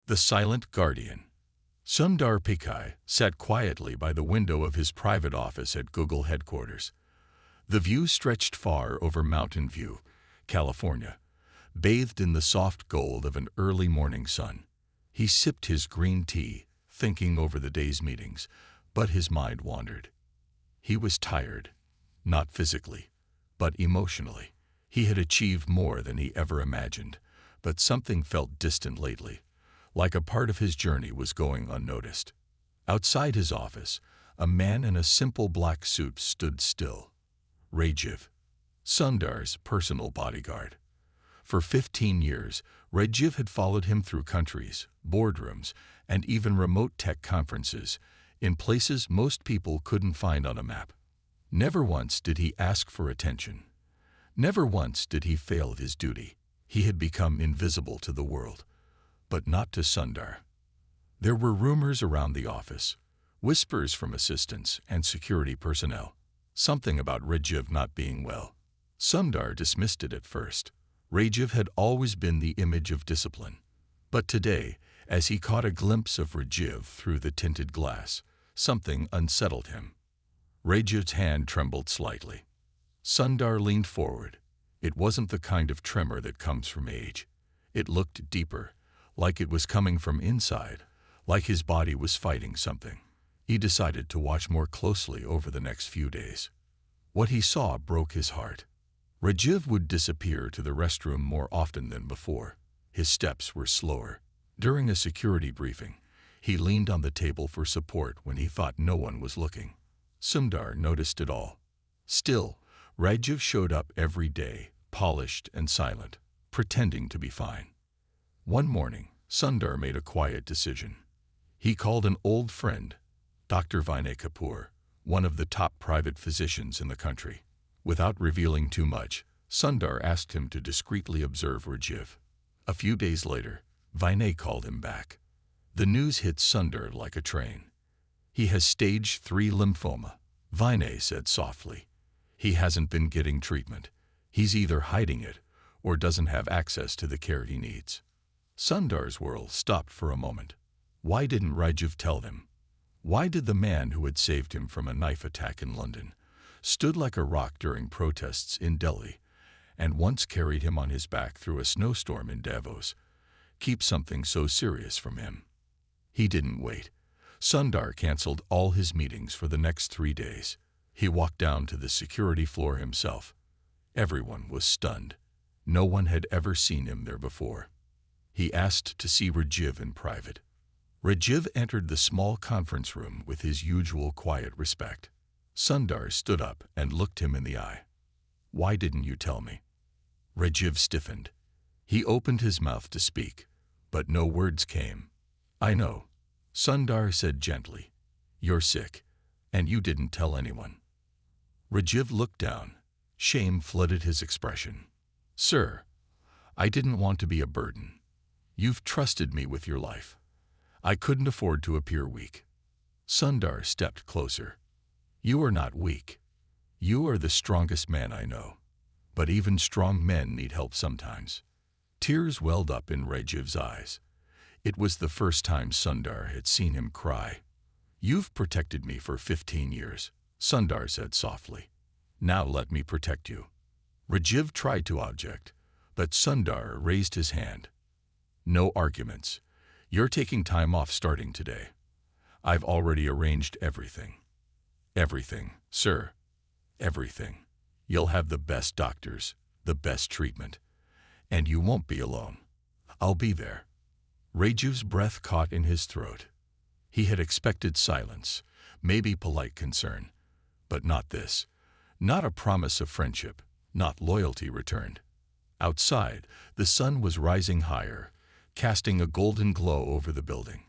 The Silent Guardian. Sundar Pichai sat quietly by the window of his private office at Google headquarters. The view stretched far over Mountain View, California, bathed in the soft gold of an early morning sun. He sipped his green tea, thinking over the day's meetings, but his mind wandered. He was tired, not physically, but emotionally. He had achieved more than he ever imagined, but something felt distant lately, like a part of his journey was going unnoticed. Outside his office, a man in a simple black suit stood still. Rajiv, Sundar's personal bodyguard. For 15 years, Rajiv had followed him through countries, boardrooms, and even remote tech conferences, in places most people couldn't find on a map. Never once did he ask for attention. Never once did he fail his duty. He had become invisible to the world, but not to Sundar. There were rumors around the office, whispers from assistants and security personnel, something about Rajiv not being well. Sundar dismissed it at first. Rajiv had always been the image of discipline. But today, as he caught a glimpse of Rajiv through the tinted glass, something unsettled him. Rajiv's hand trembled slightly. Sundar leaned forward. It wasn't the kind of tremor that comes from age. It looked deeper, like it was coming from inside, like his body was fighting something. He decided to watch more closely over the next few days. What he saw broke his heart. Rajiv would disappear to the restroom more often than before. His steps were slower. During a security briefing, he leaned on the table for support when he thought no one was looking. Sundar noticed it all. Still, Rajiv showed up every day, polished and silent, pretending to be fine. One morning, Sundar made a quiet decision. He called an old friend, Dr. Vinay Kapoor, one of the top private physicians in the country. Without revealing too much, Sundar asked him to discreetly observe Rajiv. A few days later, Vinay called him back. The news hit Sundar like a train. He has stage 3 lymphoma, Vinay said softly. He hasn't been getting treatment. He's either hiding it or doesn't have access to the care he needs. Sundar's world stopped for a moment. Why didn't Rajiv tell them? Why did the man who had saved him from a knife attack in London, stood like a rock during protests in Delhi, and once carried him on his back through a snowstorm in Davos, keep something so serious from him? He didn't wait. Sundar canceled all his meetings for the next 3 days. He walked down to the security floor himself. Everyone was stunned. No one had ever seen him there before. He asked to see Rajiv in private. Rajiv entered the small conference room with his usual quiet respect. Sundar stood up and looked him in the eye. "Why didn't you tell me?" Rajiv stiffened. He opened his mouth to speak, but no words came. "I know," Sundar said gently. "You're sick, and you didn't tell anyone." Rajiv looked down. Shame flooded his expression. "Sir, I didn't want to be a burden. You've trusted me with your life. I couldn't afford to appear weak." Sundar stepped closer. "You are not weak. You are the strongest man I know. But even strong men need help sometimes." Tears welled up in Rajiv's eyes. It was the first time Sundar had seen him cry. "You've protected me for 15 years, Sundar said softly. "Now let me protect you." Rajiv tried to object, but Sundar raised his hand. "No arguments. You're taking time off starting today. I've already arranged everything." "Everything, sir. Everything. You'll have the best doctors, the best treatment. And you won't be alone. I'll be there." Rajiv's breath caught in his throat. He had expected silence, maybe polite concern, but not this. Not a promise of friendship, not loyalty returned. Outside, the sun was rising higher, casting a golden glow over the building.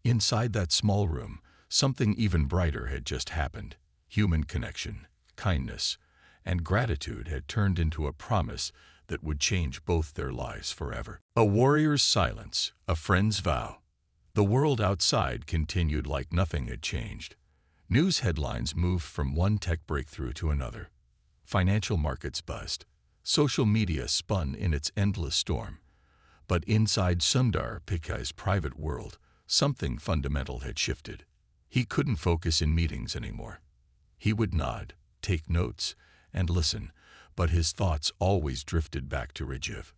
Inside that small room, something even brighter had just happened. Human connection, kindness, and gratitude had turned into a promise that would change both their lives forever. A warrior's silence, a friend's vow. The world outside continued like nothing had changed. News headlines moved from one tech breakthrough to another. Financial markets buzzed. Social media spun in its endless storm. But inside Sundar Pichai's private world, something fundamental had shifted. He couldn't focus in meetings anymore. He would nod, take notes, and listen, but his thoughts always drifted back to Rajiv.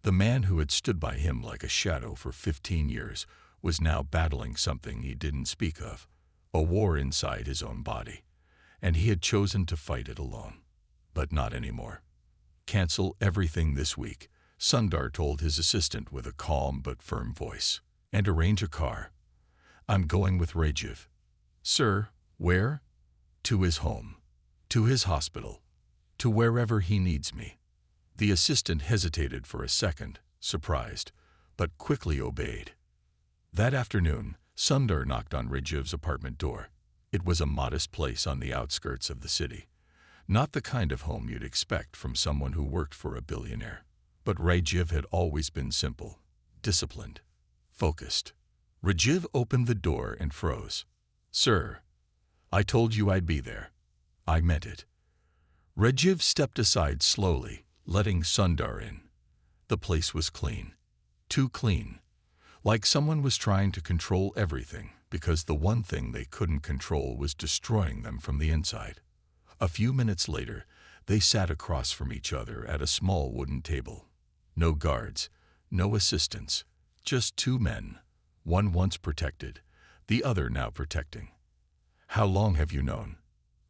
The man who had stood by him like a shadow for 15 years was now battling something he didn't speak of, a war inside his own body, and he had chosen to fight it alone. But not anymore. "Cancel everything this week," Sundar told his assistant with a calm but firm voice, "and arrange a car. I'm going with Rajiv." "Sir, where?" "To his home, to his hospital, to wherever he needs me." The assistant hesitated for a second, surprised, but quickly obeyed. That afternoon, Sundar knocked on Rajiv's apartment door. It was a modest place on the outskirts of the city. Not the kind of home you'd expect from someone who worked for a billionaire. But Rajiv had always been simple, disciplined, focused. Rajiv opened the door and froze. "Sir, I told you I'd be there. I meant it." Rajiv stepped aside slowly, letting Sundar in. The place was clean. Too clean. Like someone was trying to control everything, because the one thing they couldn't control was destroying them from the inside. A few minutes later, they sat across from each other at a small wooden table. No guards, no assistants, just two men, one once protected, the other now protecting. "How long have you known?"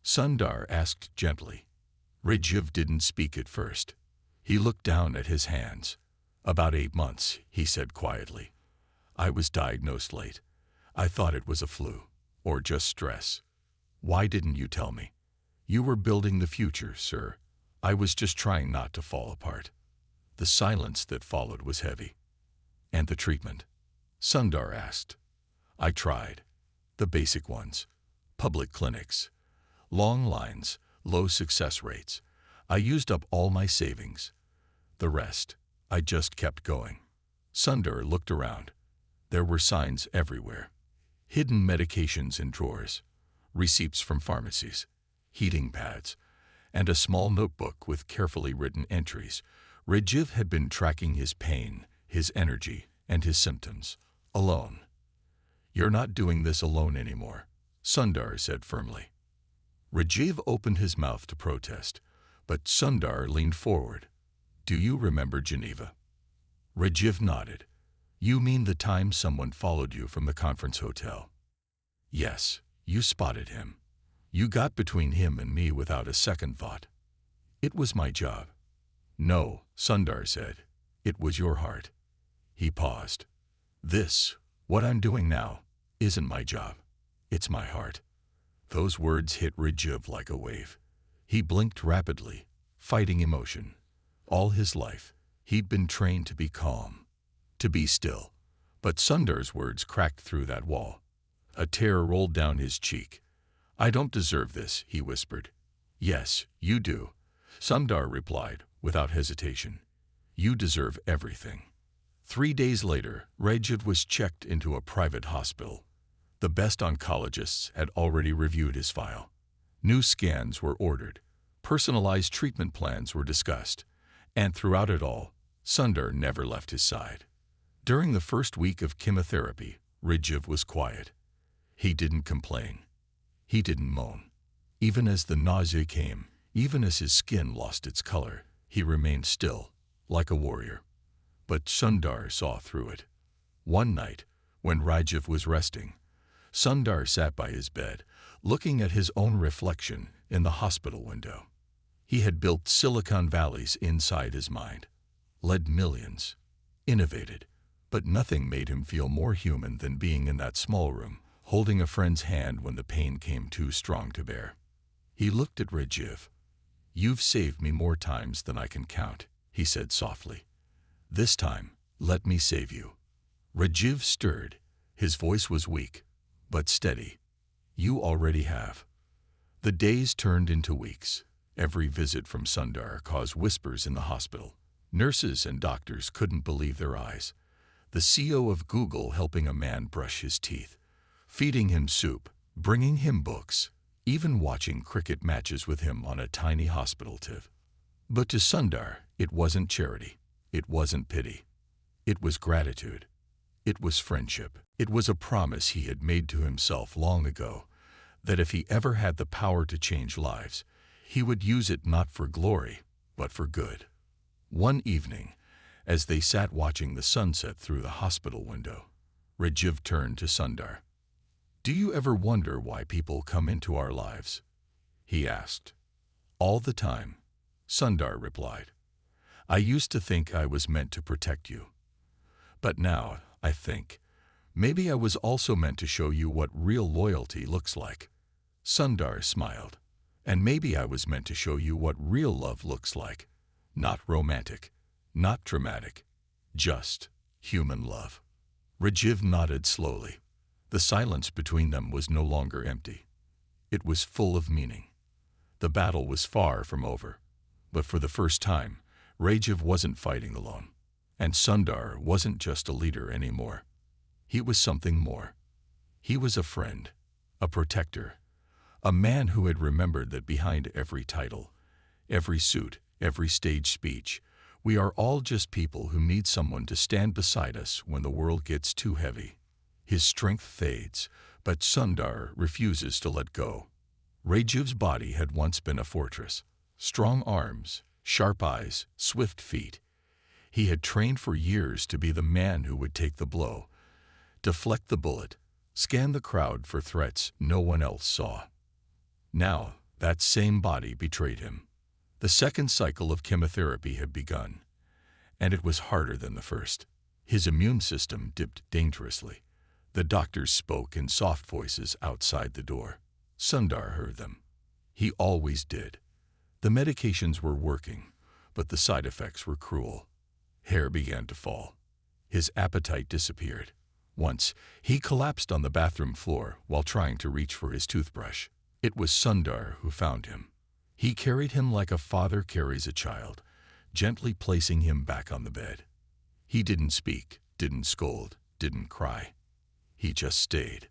Sundar asked gently. Rajiv didn't speak at first. He looked down at his hands. "About 8 months," he said quietly. "I was diagnosed late. I thought it was a flu, or just stress." "Why didn't you tell me?" "You were building the future, sir. I was just trying not to fall apart." The silence that followed was heavy. "And the treatment?" Sundar asked. "I tried. The basic ones. Public clinics. Long lines, low success rates. I used up all my savings. The rest, I just kept going." Sundar looked around. There were signs everywhere. Hidden medications in drawers, receipts from pharmacies, heating pads, and a small notebook with carefully written entries. Rajiv had been tracking his pain, his energy, and his symptoms, alone. "You're not doing this alone anymore," Sundar said firmly. Rajiv opened his mouth to protest, but Sundar leaned forward. "Do you remember Geneva?" Rajiv nodded. "You mean the time someone followed you from the conference hotel?" "Yes, you spotted him. You got between him and me without a second thought." "It was my job." "No," Sundar said. "It was your heart." He paused. "This, what I'm doing now, isn't my job. It's my heart." Those words hit Rajiv like a wave. He blinked rapidly, fighting emotion. All his life, he'd been trained to be calm, to be still. But Sundar's words cracked through that wall. A tear rolled down his cheek. "I don't deserve this," he whispered. "Yes, you do," Sundar replied, without hesitation. "You deserve everything." 3 days later, Rajiv was checked into a private hospital. The best oncologists had already reviewed his file. New scans were ordered. Personalized treatment plans were discussed. And throughout it all, Sundar never left his side. During the first week of chemotherapy, Rajiv was quiet. He didn't complain. He didn't moan. Even as the nausea came, even as his skin lost its color, he remained still, like a warrior. But Sundar saw through it. One night, when Rajiv was resting, Sundar sat by his bed, looking at his own reflection in the hospital window. He had built Silicon Valleys inside his mind, led millions, innovated, but nothing made him feel more human than being in that small room, holding a friend's hand when the pain came too strong to bear. He looked at Rajiv. "You've saved me more times than I can count," he said softly. "This time, let me save you." Rajiv stirred. His voice was weak, but steady. "You already have." The days turned into weeks. Every visit from Sundar caused whispers in the hospital. Nurses and doctors couldn't believe their eyes. The CEO of Google helping a man brush his teeth, feeding him soup, bringing him books, even watching cricket matches with him on a tiny hospital tip. But to Sundar, it wasn't charity. It wasn't pity. It was gratitude. It was friendship. It was a promise he had made to himself long ago, that if he ever had the power to change lives, he would use it not for glory, but for good. One evening, as they sat watching the sunset through the hospital window, Rajiv turned to Sundar. "Do you ever wonder why people come into our lives?" he asked. "All the time," Sundar replied. "I used to think I was meant to protect you. But now, I think, maybe I was also meant to show you what real loyalty looks like." Sundar smiled. "And maybe I was meant to show you what real love looks like. Not romantic, not dramatic, just human love." Rajiv nodded slowly. The silence between them was no longer empty. It was full of meaning. The battle was far from over. But for the first time, Rajiv wasn't fighting alone. And Sundar wasn't just a leader anymore. He was something more. He was a friend, a protector, a man who had remembered that behind every title, every suit, every stage speech, we are all just people who need someone to stand beside us when the world gets too heavy. His strength fades, but Sundar refuses to let go. Rajiv's body had once been a fortress. Strong arms, sharp eyes, swift feet. He had trained for years to be the man who would take the blow, deflect the bullet, scan the crowd for threats no one else saw. Now, that same body betrayed him. The second cycle of chemotherapy had begun, and it was harder than the first. His immune system dipped dangerously. The doctors spoke in soft voices outside the door. Sundar heard them. He always did. The medications were working, but the side effects were cruel. Hair began to fall. His appetite disappeared. Once, he collapsed on the bathroom floor while trying to reach for his toothbrush. It was Sundar who found him. He carried him like a father carries a child, gently placing him back on the bed. He didn't speak, didn't scold, didn't cry. He just stayed.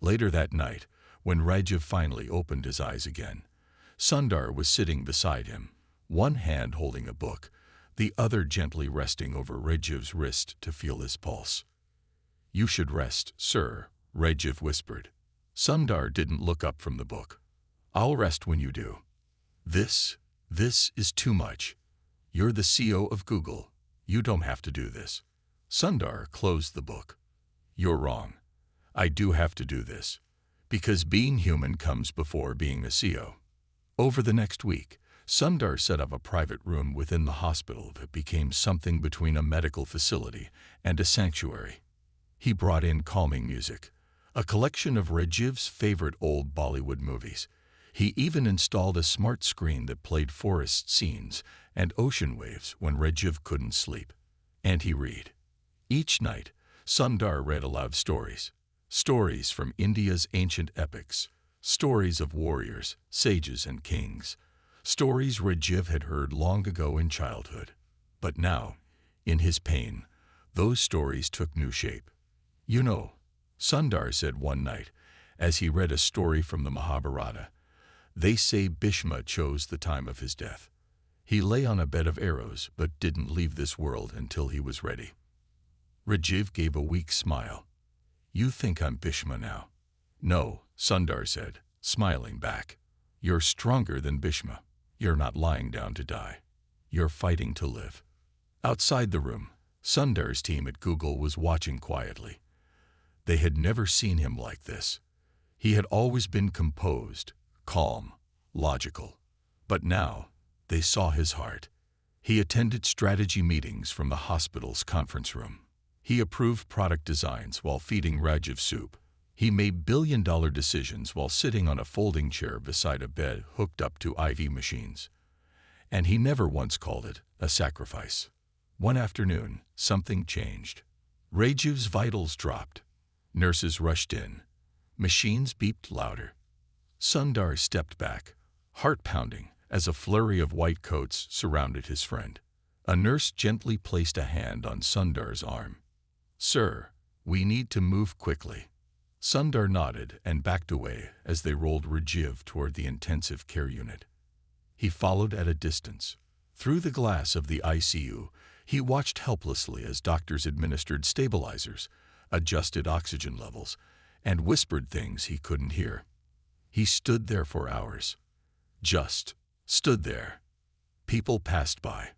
Later that night, when Rajiv finally opened his eyes again, Sundar was sitting beside him, one hand holding a book, the other gently resting over Rajiv's wrist to feel his pulse. "You should rest, sir," Rajiv whispered. Sundar didn't look up from the book. "I'll rest when you do." This is too much. You're the CEO of Google. You don't have to do this." Sundar closed the book. "You're wrong. I do have to do this, because being human comes before being a CEO." Over the next week, Sundar set up a private room within the hospital that became something between a medical facility and a sanctuary. He brought in calming music, a collection of Rajiv's favorite old Bollywood movies. He even installed a smart screen that played forest scenes and ocean waves when Rajiv couldn't sleep. And he read. Each night, Sundar read aloud stories. Stories from India's ancient epics. Stories of warriors, sages, and kings. Stories Rajiv had heard long ago in childhood. But now, in his pain, those stories took new shape. "You know," Sundar said one night, as he read a story from the Mahabharata, "they say Bhishma chose the time of his death. He lay on a bed of arrows but didn't leave this world until he was ready." Rajiv gave a weak smile. "You think I'm Bhishma now?" "No," Sundar said, smiling back. "You're stronger than Bhishma. You're not lying down to die. You're fighting to live." Outside the room, Sundar's team at Google was watching quietly. They had never seen him like this. He had always been composed, calm, logical. But now, they saw his heart. He attended strategy meetings from the hospital's conference room. He approved product designs while feeding Rajiv soup. He made billion-dollar decisions while sitting on a folding chair beside a bed hooked up to IV machines. And he never once called it a sacrifice. One afternoon, something changed. Rajiv's vitals dropped. Nurses rushed in. Machines beeped louder. Sundar stepped back, heart pounding, as a flurry of white coats surrounded his friend. A nurse gently placed a hand on Sundar's arm. "Sir, we need to move quickly." Sundar nodded and backed away as they rolled Rajiv toward the intensive care unit. He followed at a distance. Through the glass of the ICU, He watched helplessly as doctors administered stabilizers, adjusted oxygen levels, and whispered things he couldn't hear. He stood there for hours. Just stood there. People passed by.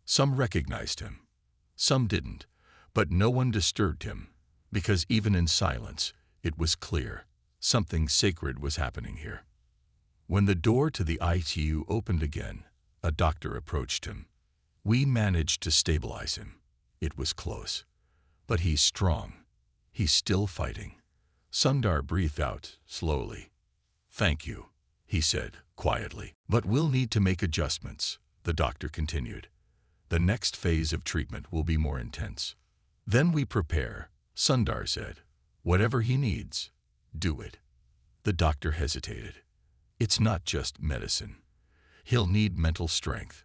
Some recognized him. Some didn't. But no one disturbed him, because even in silence, it was clear something sacred was happening here. When the door to the ICU opened again, a doctor approached him. "We managed to stabilize him. It was close. But he's strong. He's still fighting." Sundar breathed out slowly. "Thank you," he said quietly. "But we'll need to make adjustments," the doctor continued. "The next phase of treatment will be more intense." "Then we prepare," Sundar said. "Whatever he needs, do it." The doctor hesitated. "It's not just medicine. He'll need mental strength,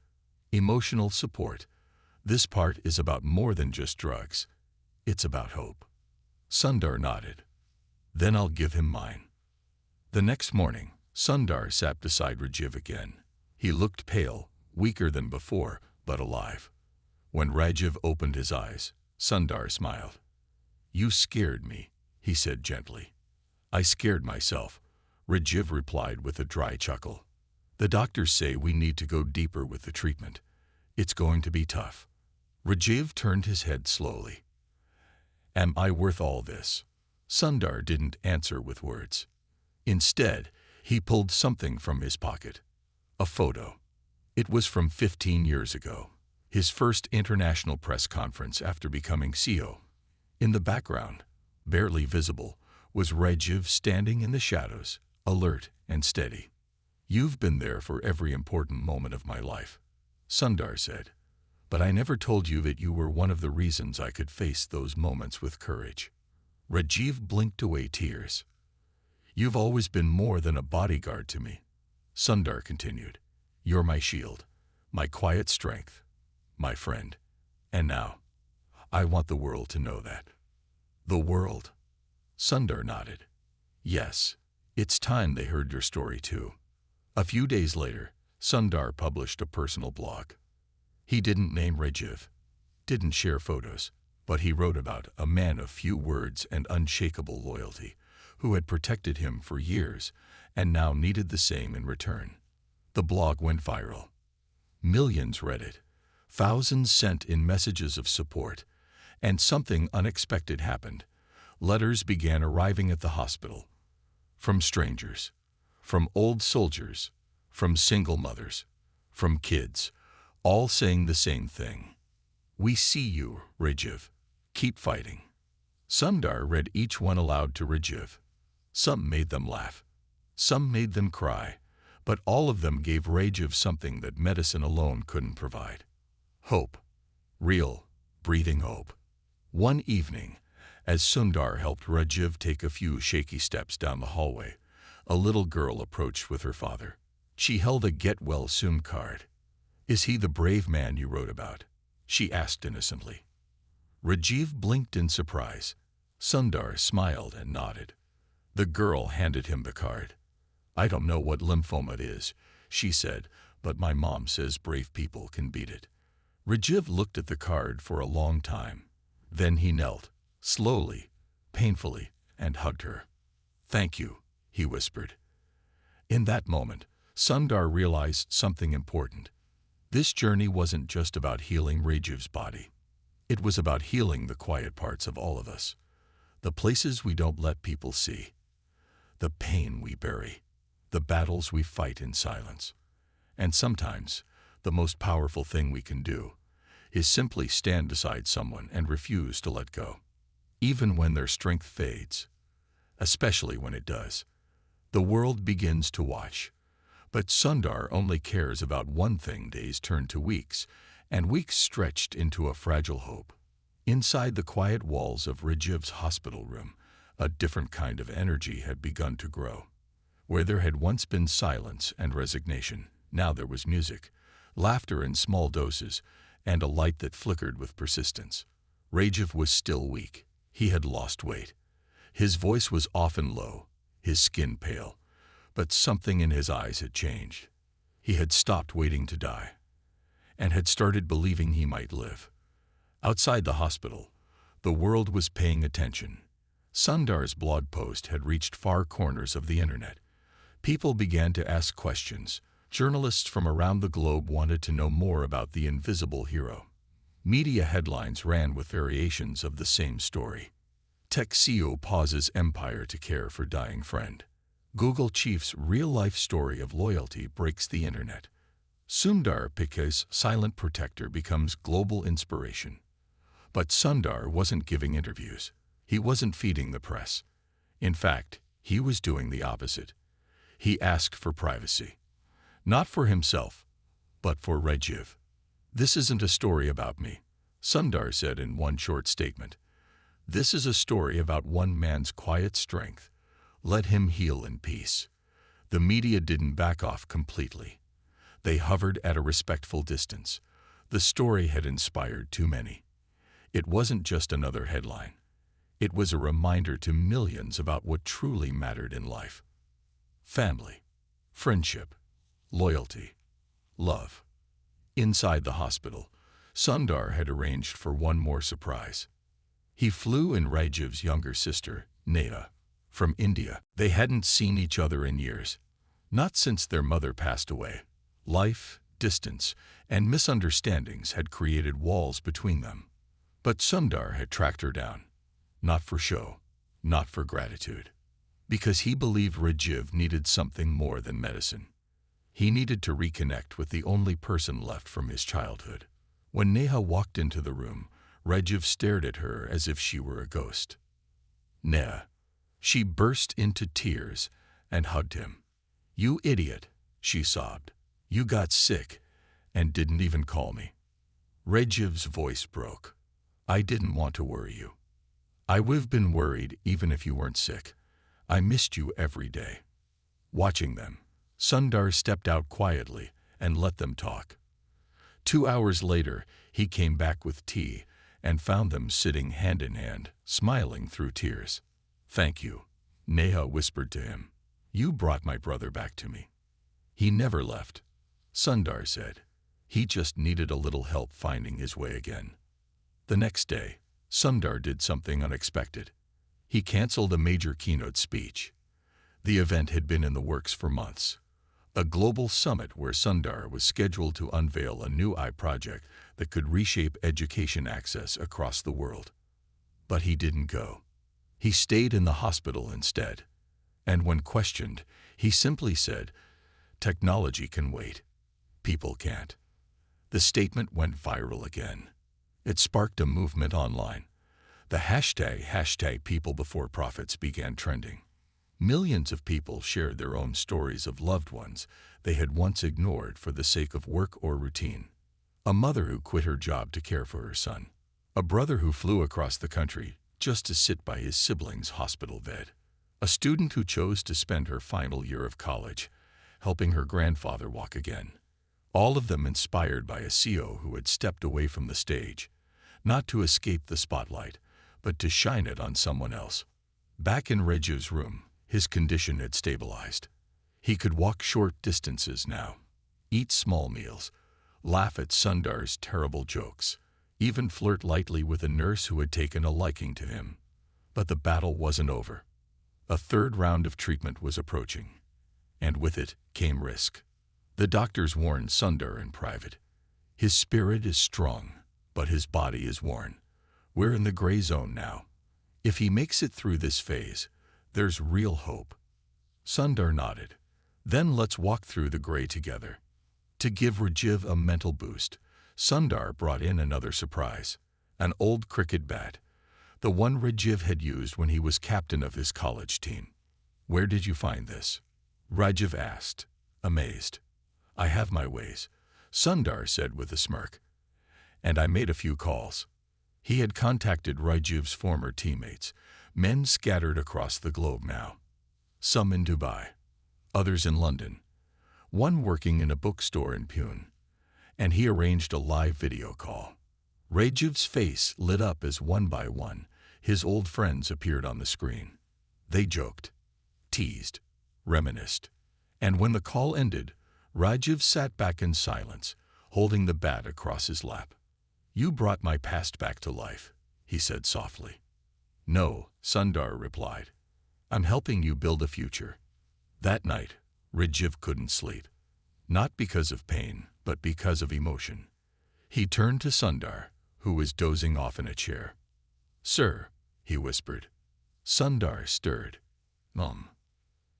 emotional support. This part is about more than just drugs. It's about hope." Sundar nodded. "Then I'll give him mine." The next morning, Sundar sat beside Rajiv again. He looked pale, weaker than before, but alive. When Rajiv opened his eyes, Sundar smiled. "You scared me," he said gently. "I scared myself," Rajiv replied with a dry chuckle. "The doctors say we need to go deeper with the treatment. It's going to be tough." Rajiv turned his head slowly. "Am I worth all this?" Sundar didn't answer with words. Instead, he pulled something from his pocket. A photo. It was from 15 years ago, his first international press conference after becoming CEO. In the background, barely visible, was Rajiv standing in the shadows, alert and steady. "You've been there for every important moment of my life," Sundar said. "But I never told you that you were one of the reasons I could face those moments with courage." Rajiv blinked away tears. "You've always been more than a bodyguard to me," Sundar continued. "You're my shield, my quiet strength, my friend. And now, I want the world to know that." "The world?" Sundar nodded. "Yes, it's time they heard your story too." A few days later, Sundar published a personal blog. He didn't name Rajiv, didn't share photos, but he wrote about a man of few words and unshakable loyalty, who had protected him for years and now needed the same in return. The blog went viral. Millions read it, thousands sent in messages of support, and something unexpected happened. Letters began arriving at the hospital. From strangers, from old soldiers, from single mothers, from kids, all saying the same thing. "We see you, Rajiv. Keep fighting." Sundar read each one aloud to Rajiv. Some made them laugh. Some made them cry. But all of them gave Rajiv something that medicine alone couldn't provide. Hope. Real, breathing hope. One evening, as Sundar helped Rajiv take a few shaky steps down the hallway, a little girl approached with her father. She held a "Get Well Soon" card. "Is he the brave man you wrote about?" she asked innocently. Rajiv blinked in surprise. Sundar smiled and nodded. The girl handed him the card. "I don't know what lymphoma it is," she said, "but my mom says brave people can beat it." Rajiv looked at the card for a long time. Then he knelt, slowly, painfully, and hugged her. "Thank you," he whispered. In that moment, Sundar realized something important. This journey wasn't just about healing Rajiv's body. It was about healing the quiet parts of all of us, the places we don't let people see, the pain we bury, the battles we fight in silence. And sometimes, the most powerful thing we can do is simply stand beside someone and refuse to let go. Even when their strength fades, especially when it does, the world begins to watch. But Sundar only cares about one thing: days turn to weeks, and weeks stretched into a fragile hope. Inside the quiet walls of Rajiv's hospital room, a different kind of energy had begun to grow. Where there had once been silence and resignation, now there was music, laughter in small doses, and a light that flickered with persistence. Rajiv was still weak. He had lost weight. His voice was often low, his skin pale, but something in his eyes had changed. He had stopped waiting to die, and had started believing he might live. Outside the hospital, the world was paying attention. Sundar's blog post had reached far corners of the internet. People began to ask questions. Journalists from around the globe wanted to know more about the invisible hero. Media headlines ran with variations of the same story. Tech CEO pauses empire to care for dying friend. Google chief's real-life story of loyalty breaks the internet. Sundar Pichai's silent protector becomes global inspiration. But Sundar wasn't giving interviews. He wasn't feeding the press. In fact, he was doing the opposite. He asked for privacy. Not for himself, but for Rajiv. "This isn't a story about me," Sundar said in one short statement. "This is a story about one man's quiet strength. Let him heal in peace." The media didn't back off completely. They hovered at a respectful distance. The story had inspired too many. It wasn't just another headline. It was a reminder to millions about what truly mattered in life. Family, friendship, loyalty, love. Inside the hospital, Sundar had arranged for one more surprise. He flew in Rajiv's younger sister, Neha, from India. They hadn't seen each other in years, not since their mother passed away. Life, distance, and misunderstandings had created walls between them. But Sundar had tracked her down, not for show, not for gratitude, because he believed Rajiv needed something more than medicine. He needed to reconnect with the only person left from his childhood. When Neha walked into the room, Rajiv stared at her as if she were a ghost. "Neha." She burst into tears and hugged him. "You idiot," she sobbed. "You got sick and didn't even call me." Rajiv's voice broke. "I didn't want to worry you. I would've been worried even if you weren't sick. I missed you every day." Watching them, Sundar stepped out quietly and let them talk. 2 hours later, he came back with tea and found them sitting hand in hand, smiling through tears. "Thank you," Neha whispered to him. "You brought my brother back to me." "He never left," Sundar said. "He just needed a little help finding his way again." The next day, Sundar did something unexpected. He canceled a major keynote speech. The event had been in the works for months. A global summit where Sundar was scheduled to unveil a new eye project that could reshape education access across the world. But he didn't go. He stayed in the hospital instead. And when questioned, he simply said, "Technology can wait. People can't." The statement went viral again. It sparked a movement online. The hashtag #PeopleBeforeProfits began trending. Millions of people shared their own stories of loved ones they had once ignored for the sake of work or routine. A mother who quit her job to care for her son. A brother who flew across the country just to sit by his sibling's hospital bed. A student who chose to spend her final year of college helping her grandfather walk again. All of them inspired by a CEO who had stepped away from the stage, not to escape the spotlight, but to shine it on someone else. Back in Rajiv's room, his condition had stabilized. He could walk short distances now, eat small meals, laugh at Sundar's terrible jokes, even flirt lightly with a nurse who had taken a liking to him. But the battle wasn't over. A third round of treatment was approaching, and with it came risk. The doctors warned Sundar in private. "His spirit is strong, but his body is worn. We're in the gray zone now. If he makes it through this phase, there's real hope." Sundar nodded. "Then let's walk through the gray together." To give Rajiv a mental boost, Sundar brought in another surprise, an old cricket bat, the one Rajiv had used when he was captain of his college team. "Where did you find this?" Rajiv asked, amazed. "I have my ways," Sundar said with a smirk. "And I made a few calls." He had contacted Rajiv's former teammates, men scattered across the globe now. Some in Dubai, others in London, one working in a bookstore in Pune, and he arranged a live video call. Rajiv's face lit up as one by one his old friends appeared on the screen. They joked, teased, reminisced, and when the call ended, Rajiv sat back in silence, holding the bat across his lap. You brought my past back to life, he said softly. No, Sundar replied. I'm helping you build a future. That night, Rajiv couldn't sleep. Not because of pain, but because of emotion. He turned to Sundar, who was dozing off in a chair. Sir, he whispered. Sundar stirred.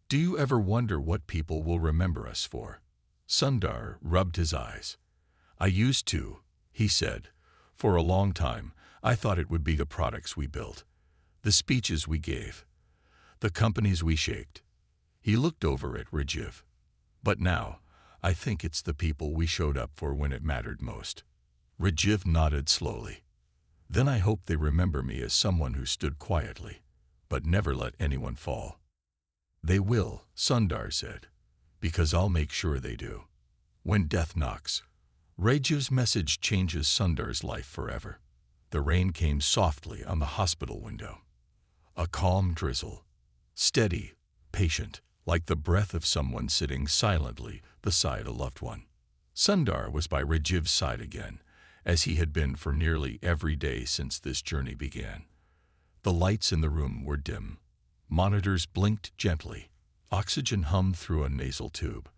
Do you ever wonder what people will remember us for? Sundar rubbed his eyes. I used to, he said. For a long time, I thought it would be the products we built, the speeches we gave, the companies we shaped. He looked over at Rajiv. But now, I think it's the people we showed up for when it mattered most. Rajiv nodded slowly. Then I hope they remember me as someone who stood quietly, but never let anyone fall. They will, Sundar said, because I'll make sure they do. When death knocks, Rajiv's message changes Sundar's life forever. The rain came softly on the hospital window. A calm drizzle, steady, patient, like the breath of someone sitting silently beside a loved one. Sundar was by Rajiv's side again, as he had been for nearly every day since this journey began. The lights in the room were dim. Monitors blinked gently. Oxygen hummed through a nasal tube.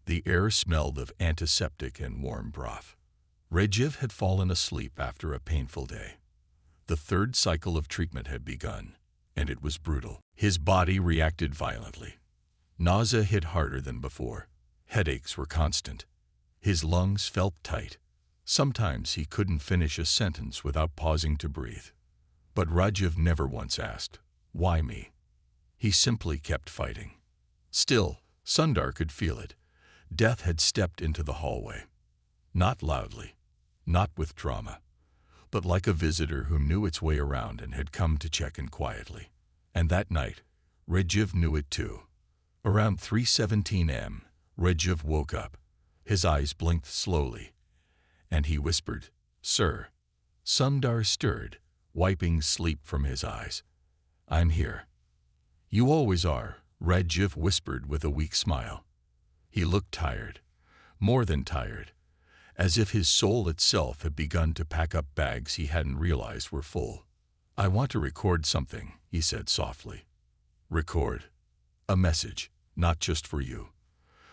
The air smelled of antiseptic and warm broth. Rajiv had fallen asleep after a painful day. The third cycle of treatment had begun, and it was brutal. His body reacted violently. Nausea hit harder than before. Headaches were constant. His lungs felt tight. Sometimes he couldn't finish a sentence without pausing to breathe. But Rajiv never once asked, "Why me?" He simply kept fighting. Still, Sundar could feel it. Death had stepped into the hallway. Not loudly, not with drama, but like a visitor who knew its way around and had come to check in quietly. And that night, Rajiv knew it too. Around 3:17 a.m., Rajiv woke up. His eyes blinked slowly, and he whispered, "Sir." Sundar stirred, wiping sleep from his eyes. "I'm here." "You always are," Rajiv whispered with a weak smile. He looked tired, more than tired, as if his soul itself had begun to pack up bags he hadn't realized were full. "I want to record something," he said softly. "Record? A message, not just for you.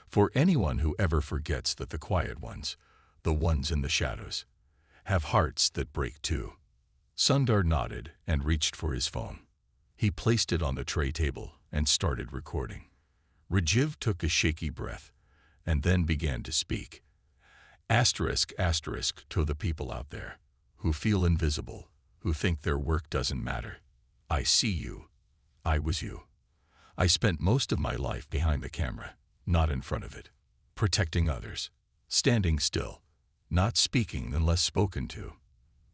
For anyone who ever forgets that the quiet ones, the ones in the shadows, have hearts that break too." Sundar nodded and reached for his phone. He placed it on the tray table and started recording. Rajiv took a shaky breath and then began to speak. Asterisk, asterisk to the people out there who feel invisible, who think their work doesn't matter. I see you. I was you. I spent most of my life behind the camera, not in front of it, protecting others, standing still, not speaking unless spoken to.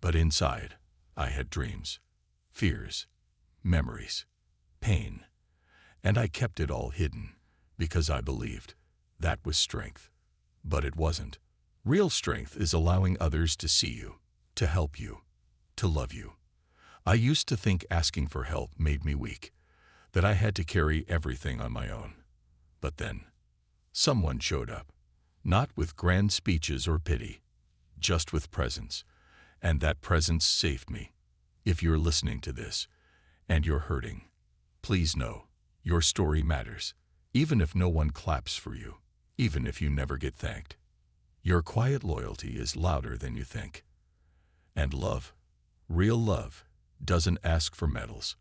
But inside, I had dreams, fears, memories, pain, and I kept it all hidden because I believed that was strength. But it wasn't. Real strength is allowing others to see you, to help you, to love you. I used to think asking for help made me weak, that I had to carry everything on my own. But then, someone showed up, not with grand speeches or pity, just with presence, and that presence saved me. If you're listening to this, and you're hurting, please know, your story matters, even if no one claps for you, even if you never get thanked. Your quiet loyalty is louder than you think. And love, real love, doesn't ask for medals.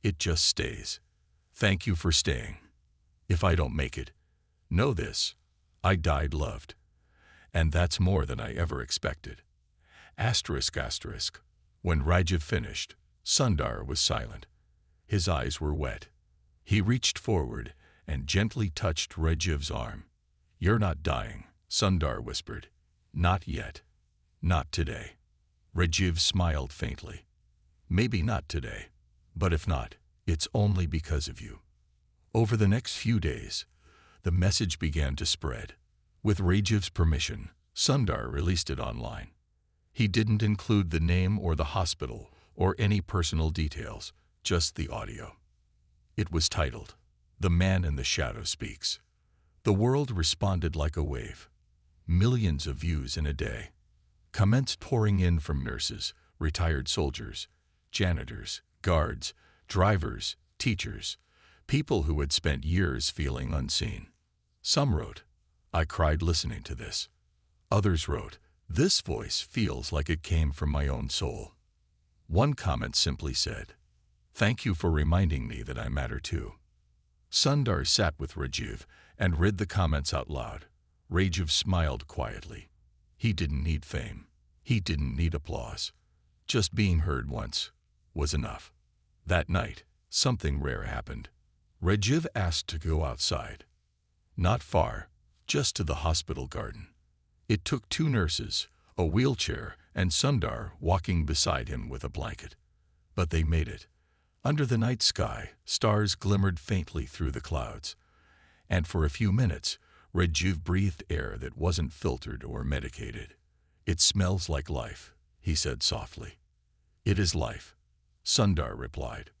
It just stays. Thank you for staying. If I don't make it, know this, I died loved. And that's more than I ever expected. Asterisk, asterisk. When Rajiv finished, Sundar was silent. His eyes were wet. He reached forward and gently touched Rajiv's arm. "You're not dying," Sundar whispered. "Not yet. Not today." Rajiv smiled faintly. "Maybe not today, but if not, it's only because of you." Over the next few days, the message began to spread. With Rajiv's permission, Sundar released it online. He didn't include the name or the hospital or any personal details, just the audio. It was titled, "The Man in the Shadow Speaks." The world responded like a wave. Millions of views in a day. Comments pouring in from nurses, retired soldiers, janitors, guards, drivers, teachers, people who had spent years feeling unseen. Some wrote, "I cried listening to this." Others wrote, "This voice feels like it came from my own soul." One comment simply said, "Thank you for reminding me that I matter too." Sundar sat with Rajiv and read the comments out loud. Rajiv smiled quietly. He didn't need fame. He didn't need applause. Just being heard once was enough. That night, something rare happened. Rajiv asked to go outside. Not far, just to the hospital garden. It took 2 nurses, a wheelchair, and Sundar walking beside him with a blanket. But they made it. Under the night sky, stars glimmered faintly through the clouds. And for a few minutes, Rajiv breathed air that wasn't filtered or medicated. "It smells like life," he said softly. "It is life," Sundar replied.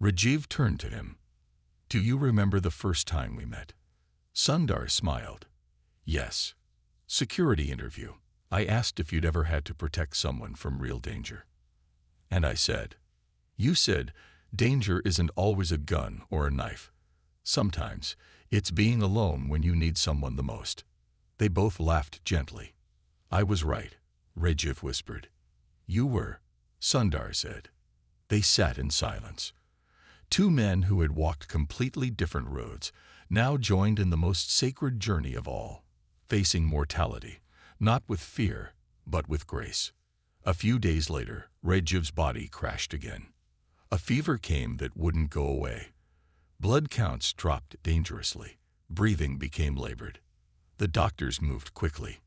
Rajiv turned to him. "Do you remember the first time we met?" Sundar smiled. "Yes. Security interview. I asked if you'd ever had to protect someone from real danger. And I said, you said, danger isn't always a gun or a knife. Sometimes it's being alone when you need someone the most." They both laughed gently. "I was right," Rajiv whispered. "You were," Sundar said. They sat in silence. 2 men who had walked completely different roads now joined in the most sacred journey of all, facing mortality, not with fear, but with grace. A few days later, Rajiv's body crashed again. A fever came that wouldn't go away. Blood counts dropped dangerously. Breathing became labored. The doctors moved quickly.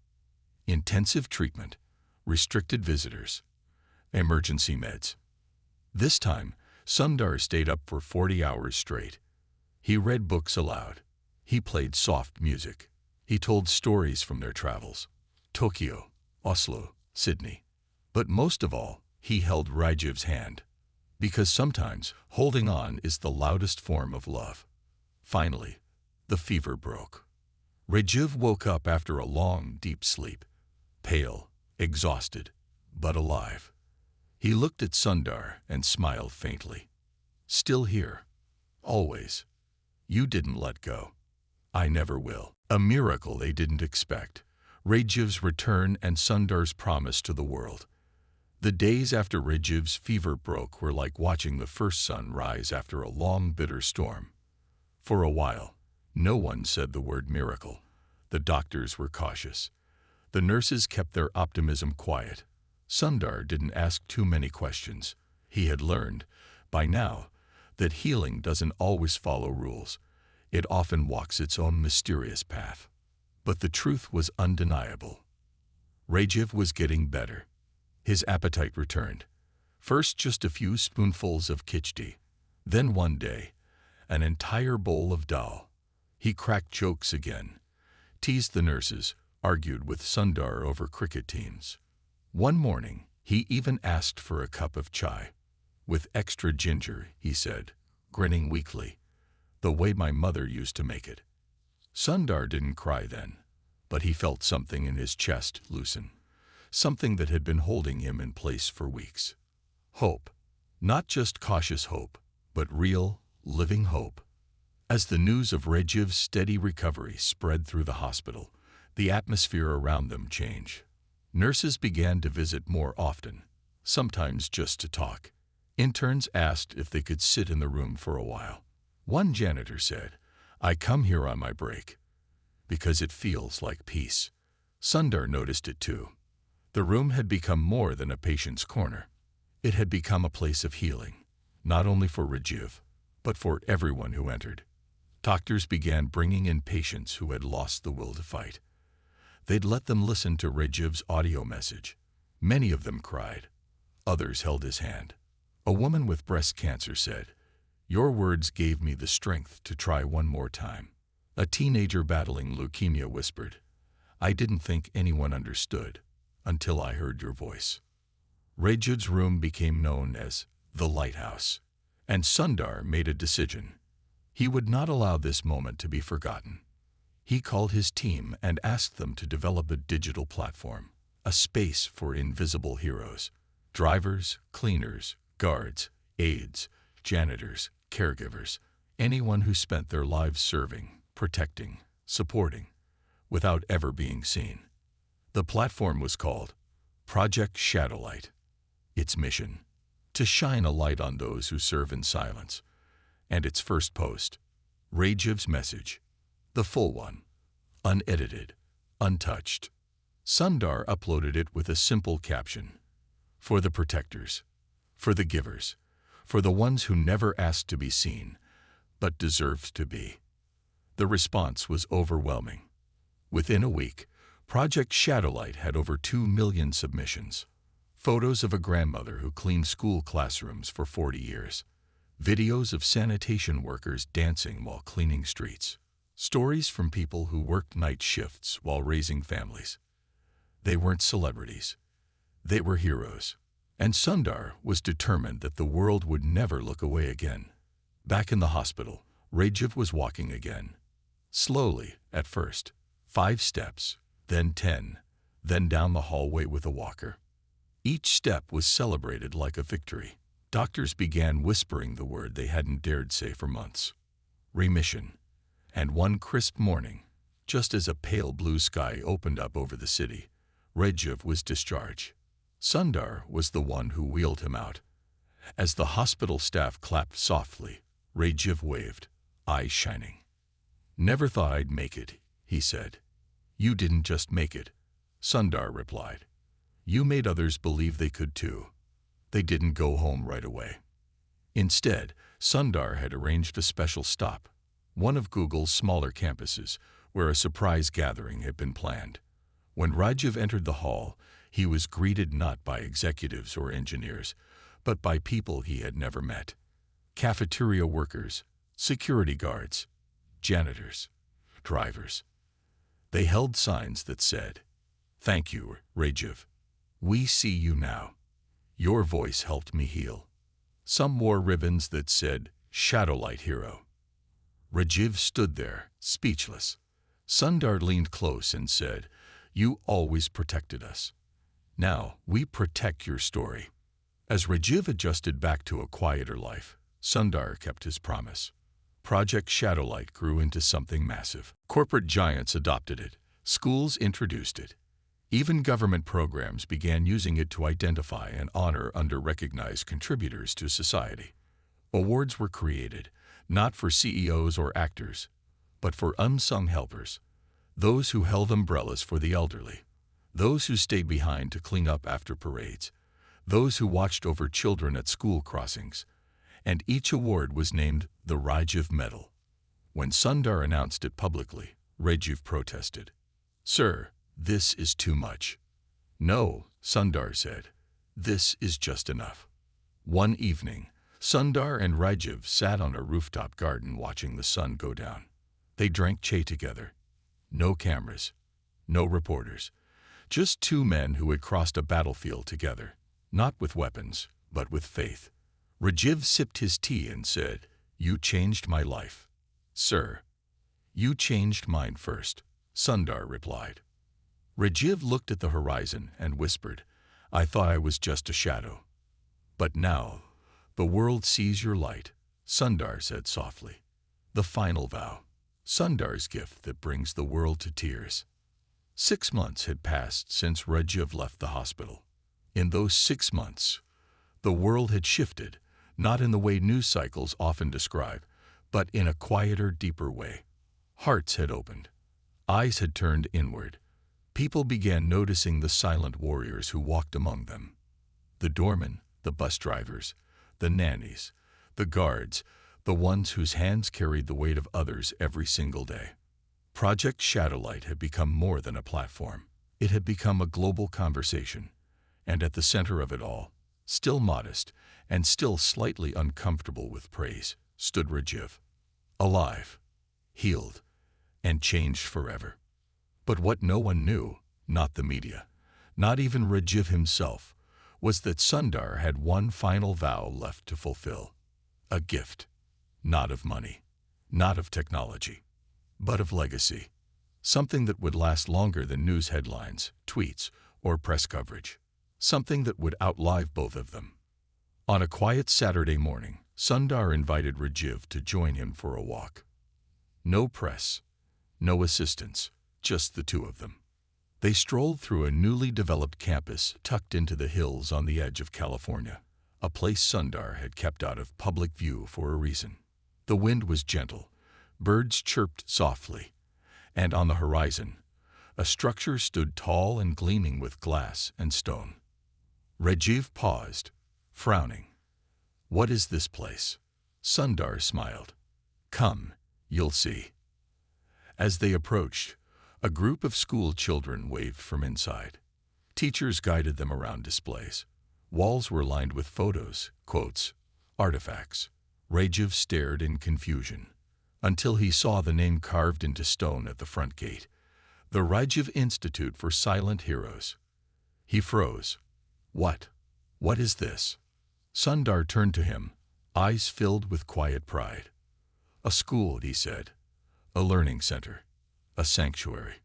Intensive treatment, restricted visitors, emergency meds. This time, Sundar stayed up for 40 hours straight. He read books aloud. He played soft music. He told stories from their travels. Tokyo, Oslo, Sydney. But most of all, he held Rajiv's hand. Because sometimes holding on is the loudest form of love. Finally, the fever broke. Rajiv woke up after a long, deep sleep, pale, exhausted, but alive. He looked at Sundar and smiled faintly. "Still here. Always. You didn't let go. I never will." A miracle they didn't expect. Rajiv's return and Sundar's promise to the world. The days after Rajiv's fever broke were like watching the first sun rise after a long, bitter storm. For a while, no one said the word miracle. The doctors were cautious. The nurses kept their optimism quiet. Sundar didn't ask too many questions. He had learned, by now, that healing doesn't always follow rules. It often walks its own mysterious path. But the truth was undeniable. Rajiv was getting better. His appetite returned. First just a few spoonfuls of khichdi. Then one day, an entire bowl of dal. He cracked jokes again, teased the nurses, argued with Sundar over cricket teams. One morning, he even asked for a cup of chai. "With extra ginger," he said, grinning weakly, "the way my mother used to make it." Sundar didn't cry then, but he felt something in his chest loosen. Something that had been holding him in place for weeks. Hope. Not just cautious hope, but real, living hope. As the news of Rajiv's steady recovery spread through the hospital, the atmosphere around them changed. Nurses began to visit more often, sometimes just to talk. Interns asked if they could sit in the room for a while. One janitor said, "I come here on my break because it feels like peace." Sundar noticed it too. The room had become more than a patient's corner. It had become a place of healing, not only for Rajiv, but for everyone who entered. Doctors began bringing in patients who had lost the will to fight. They'd let them listen to Rajiv's audio message. Many of them cried. Others held his hand. A woman with breast cancer said, "Your words gave me the strength to try one more time." A teenager battling leukemia whispered, "I didn't think anyone understood until I heard your voice." Rajiv's room became known as the lighthouse, and Sundar made a decision. He would not allow this moment to be forgotten. He called his team and asked them to develop a digital platform, a space for invisible heroes. Drivers, cleaners, guards, aides, janitors, caregivers, anyone who spent their lives serving, protecting, supporting, without ever being seen. The platform was called Project Shadowlight. Its mission: to shine a light on those who serve in silence. And its first post, Rajiv's message, the full one, unedited, untouched. Sundar uploaded it with a simple caption: for the protectors, for the givers, for the ones who never asked to be seen, but deserved to be. The response was overwhelming. Within a week, Project Shadowlight had over 2 million submissions. Photos of a grandmother who cleaned school classrooms for 40 years. Videos of sanitation workers dancing while cleaning streets. Stories from people who worked night shifts while raising families. They weren't celebrities. They were heroes. And Sundar was determined that the world would never look away again. Back in the hospital, Rajiv was walking again. Slowly, at first. 5 steps, then 10, then down the hallway with a walker. Each step was celebrated like a victory. Doctors began whispering the word they hadn't dared say for months: remission. And one crisp morning, just as a pale blue sky opened up over the city, Rajiv was discharged. Sundar was the one who wheeled him out. As the hospital staff clapped softly, Rajiv waved, eyes shining. "Never thought I'd make it," he said. "You didn't just make it," Sundar replied. "You made others believe they could too." They didn't go home right away. Instead, Sundar had arranged a special stop, one of Google's smaller campuses, where a surprise gathering had been planned. When Rajiv entered the hall, he was greeted not by executives or engineers, but by people he had never met. Cafeteria workers, security guards, janitors, drivers. They held signs that said, "Thank you, Rajiv. We see you now. Your voice helped me heal." Some wore ribbons that said, "Shadowlight Hero." Rajiv stood there, speechless. Sundar leaned close and said, "You always protected us. Now we protect your story." As Rajiv adjusted back to a quieter life, Sundar kept his promise. Project Shadowlight grew into something massive. Corporate giants adopted it. Schools introduced it. Even government programs began using it to identify and honor under-recognized contributors to society. Awards were created, not for CEOs or actors, but for unsung helpers, those who held umbrellas for the elderly, those who stayed behind to clean up after parades, those who watched over children at school crossings, and each award was named the Rajiv Medal. When Sundar announced it publicly, Rajiv protested. "Sir, this is too much." "No," Sundar said. "This is just enough." One evening, Sundar and Rajiv sat on a rooftop garden watching the sun go down. They drank chai together. No cameras, no reporters, just 2 men who had crossed a battlefield together, not with weapons, but with faith. Rajiv sipped his tea and said, "You changed my life." "Sir, you changed mine first," Sundar replied. Rajiv looked at the horizon and whispered, "I thought I was just a shadow. But now, the world sees your light," Sundar said softly. The final vow. Sundar's gift that brings the world to tears. 6 months had passed since Rajiv left the hospital. In those 6 months, the world had shifted, not in the way news cycles often describe, but in a quieter, deeper way. Hearts had opened. Eyes had turned inward. People began noticing the silent warriors who walked among them. The doormen, the bus drivers, the nannies, the guards, the ones whose hands carried the weight of others every single day. Project Shadowlight had become more than a platform. It had become a global conversation. And at the center of it all, still modest and still slightly uncomfortable with praise, stood Rajiv. Alive, healed, and changed forever. But what no one knew, not the media, not even Rajiv himself, was that Sundar had one final vow left to fulfill. A gift, not of money, not of technology, but of legacy. Something that would last longer than news headlines, tweets, or press coverage. Something that would outlive both of them. On a quiet Saturday morning, Sundar invited Rajiv to join him for a walk. No press, no assistants, just the two of them. They strolled through a newly developed campus tucked into the hills on the edge of California, a place Sundar had kept out of public view for a reason. The wind was gentle, birds chirped softly, and on the horizon, a structure stood tall and gleaming with glass and stone. Rajiv paused, frowning. "What is this place?" Sundar smiled. "Come, you'll see." As they approached, a group of school children waved from inside. Teachers guided them around displays. Walls were lined with photos, quotes, artifacts. Rajiv stared in confusion, until he saw the name carved into stone at the front gate, the Rajiv Institute for Silent Heroes. He froze. What is this?" Sundar turned to him, eyes filled with quiet pride. "A school," he said. "A learning center. A sanctuary."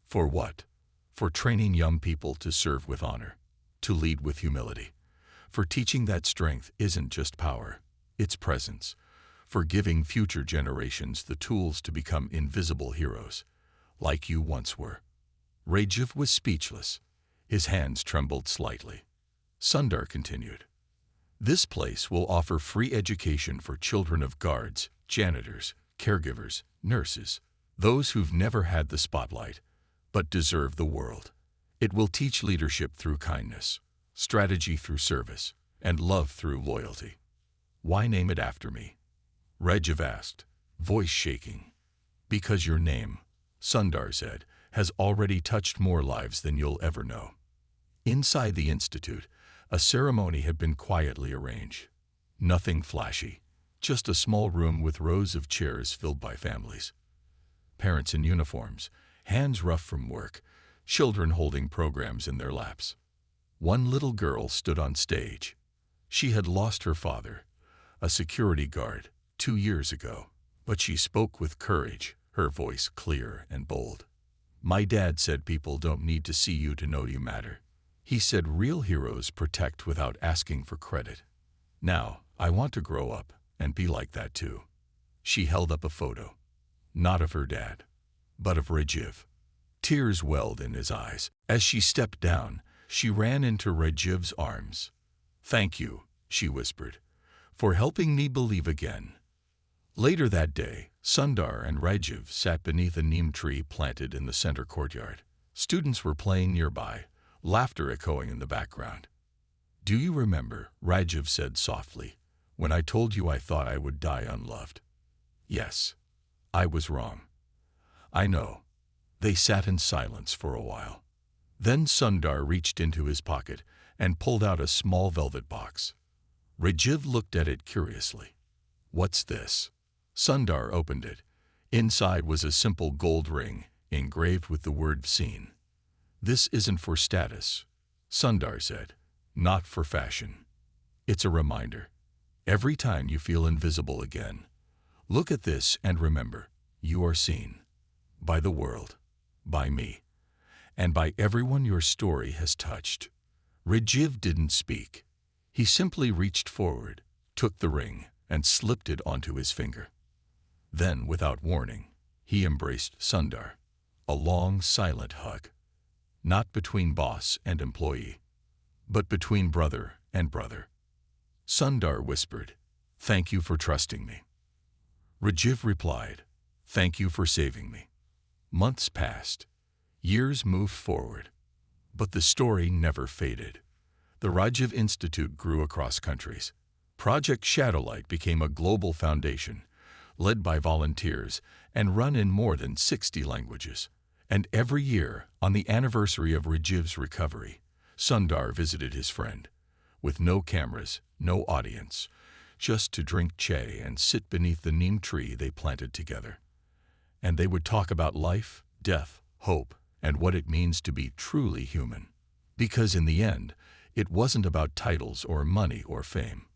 "For what?" "For training young people to serve with honor, to lead with humility. For teaching that strength isn't just power, it's presence. For giving future generations the tools to become invisible heroes, like you once were." Rajiv was speechless. His hands trembled slightly. Sundar continued. "This place will offer free education for children of guards, janitors, caregivers, nurses, those who've never had the spotlight, but deserve the world. It will teach leadership through kindness, strategy through service, and love through loyalty." "Why name it after me?" Rajiv asked, voice shaking. "Because your name," Sundar said, "has already touched more lives than you'll ever know." Inside the institute, a ceremony had been quietly arranged. Nothing flashy, just a small room with rows of chairs filled by families. Parents in uniforms, hands rough from work, children holding programs in their laps. One little girl stood on stage. She had lost her father, a security guard, 2 years ago, but she spoke with courage, her voice clear and bold. "My dad said people don't need to see you to know you matter. He said real heroes protect without asking for credit. Now, I want to grow up and be like that too." She held up a photo, not of her dad, but of Rajiv. Tears welled in his eyes. As she stepped down, she ran into Rajiv's arms. "Thank you," she whispered, "for helping me believe again." Later that day, Sundar and Rajiv sat beneath a neem tree planted in the center courtyard. Students were playing nearby, laughter echoing in the background. "Do you remember," Rajiv said softly, "when I told you I thought I would die unloved?" "Yes. I was wrong." "I know." They sat in silence for a while. Then Sundar reached into his pocket and pulled out a small velvet box. Rajiv looked at it curiously. "What's this?" Sundar opened it. Inside was a simple gold ring, engraved with the word "seen." "This isn't for status," Sundar said. "Not for fashion. It's a reminder. Every time you feel invisible again, look at this and remember, you are seen. By the world, by me, and by everyone your story has touched." Rajiv didn't speak. He simply reached forward, took the ring, and slipped it onto his finger. Then, without warning, he embraced Sundar. A long, silent hug. Not between boss and employee, but between brother and brother. Sundar whispered, "Thank you for trusting me." Rajiv replied, "Thank you for saving me." Months passed. Years moved forward. But the story never faded. The Rajiv Institute grew across countries. Project Shadowlight became a global foundation, led by volunteers and run in more than 60 languages. And every year, on the anniversary of Rajiv's recovery, Sundar visited his friend. With no cameras, no audience, just to drink chai and sit beneath the neem tree they planted together. And they would talk about life, death, hope, and what it means to be truly human. Because in the end, it wasn't about titles or money or fame.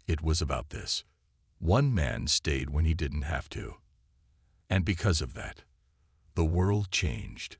It was about this. One man stayed when he didn't have to. And because of that, the world changed.